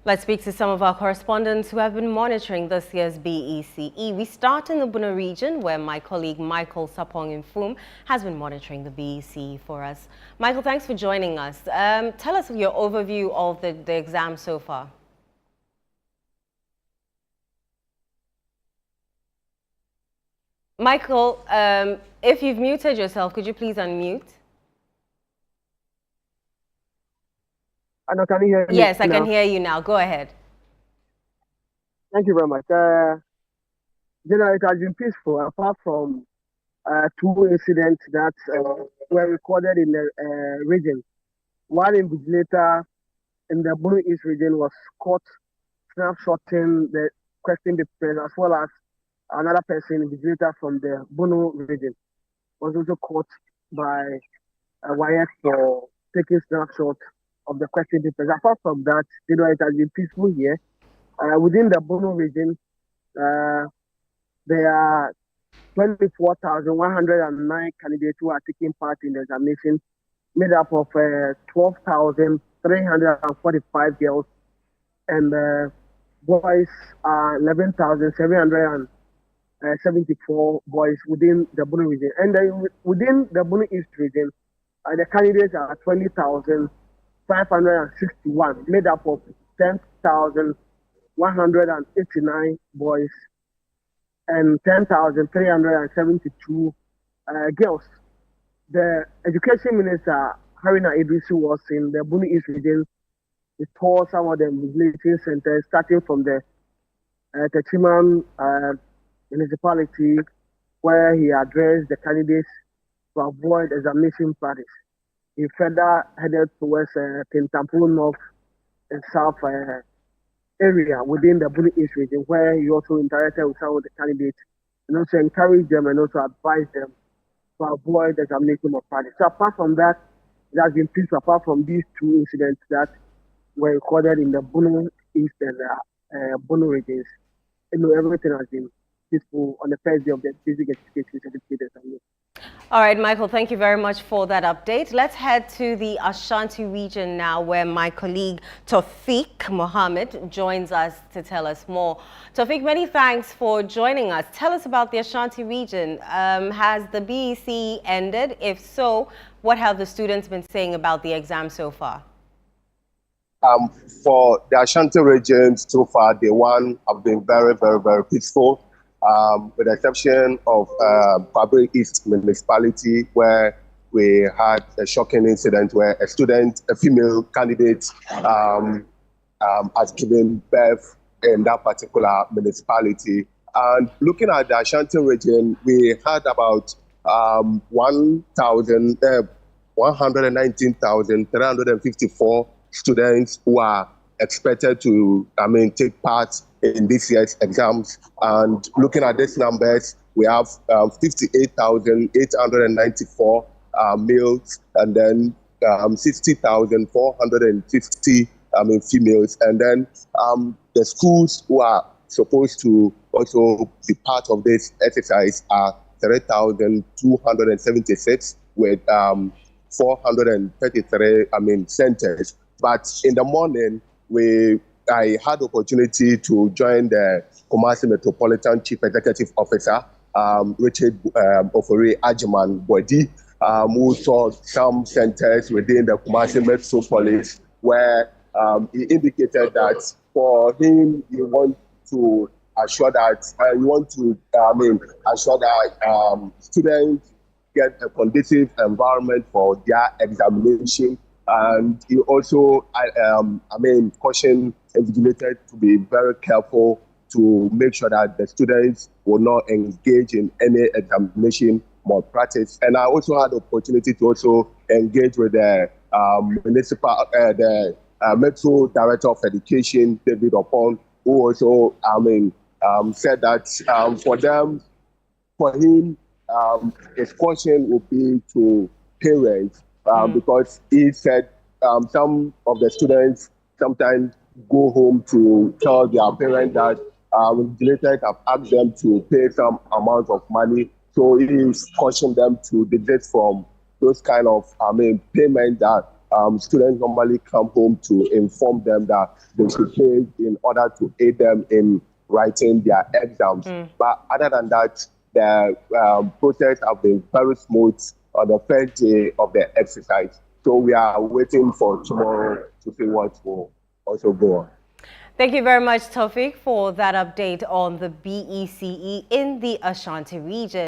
Let's speak to some of our correspondents who have been monitoring this year's BECE. We start in the Bono region, where my colleague Michael Sapong Infum has been monitoring the BECE for us. Michael, thanks for joining us. Tell us your overview of the exam so far. Michael, if you've muted yourself, could you please unmute? Anna, can you hear me? Yes, I can hear you now. Go ahead. Thank you very much. Generally, it has been peaceful, apart from two incidents that were recorded in the region. One invigilator in the Bono East region was caught snapshotting the question papers, as well as another person, invigilator from the Bono region, was also caught by YX for taking snapshots of the question papers. Apart from that, it has been peaceful here. Within the Bono region, there are 24,109 candidates who are taking part in the examination, made up of 12,345 girls, and boys are 11,774 boys within the Bono region. And within the Bono East region, the candidates are 20,561, made up of 10,189 boys and 10,372 girls. The Education Minister, Haruna Idrisu, was in the Bono East region. He toured some of the invigilating centers, starting from the Techiman municipality, where he addressed the candidates to avoid examination practice. He further headed towards Tintampo North and South area within the Bono East region, where he also interacted with some of the candidates and also encouraged them and also advised them to avoid the examination of practice. So apart from that, it has been peaceful, apart from these two incidents that were recorded in the Bono East and Bono regions. Everything has been peaceful on the first day of the basic education certificate examination. All right, Michael, thank you very much for that update. Let's head to the Ashanti region now, where my colleague Tawfiq Mohammed joins us to tell us more. Tawfiq, many thanks for joining us. Tell us about the Ashanti region. Has the BECE ended? If so, what have the students been saying about the exam so far? For the Ashanti region, so far, day one have been very, very, very peaceful. With the exception of Kwabere East municipality, where we had a shocking incident where a female candidate, has given birth in that particular municipality. And looking at the Ashanti region, we had about 119,354 students who are expected to, take part in this year's exams. And looking at these numbers, we have 58,894 males, and then 60,450 females. And then the schools who are supposed to also be part of this exercise are 3,276 with 433 centers. But in the morning, I had the opportunity to join the Kumasi Metropolitan Chief Executive Officer, Richard Ofori Ajiman Bodi, who saw some centers within the Kumasi Metropolis, where he indicated that for him, he wants to assure that students get a conducive environment for their examination. And he also, cautioned invigilators to be very careful to make sure that the students will not engage in any examination malpractice. And I also had the opportunity to also engage with the Metro Director of Education, David Opon, who also, said that for him, his caution would be to parents. Because he said some of the students sometimes go home to tell their parents that regulators have asked them to pay some amount of money. So he cautioned them to desist from those kind of payment that students normally come home to inform them that they should pay in order to aid them in writing their exams. But other than that, the protests have been very smooth on the first day of the exercise. So we are waiting for tomorrow to see what will also go on. Thank you very much, Taufik, for that update on the BECE in the Ashanti region.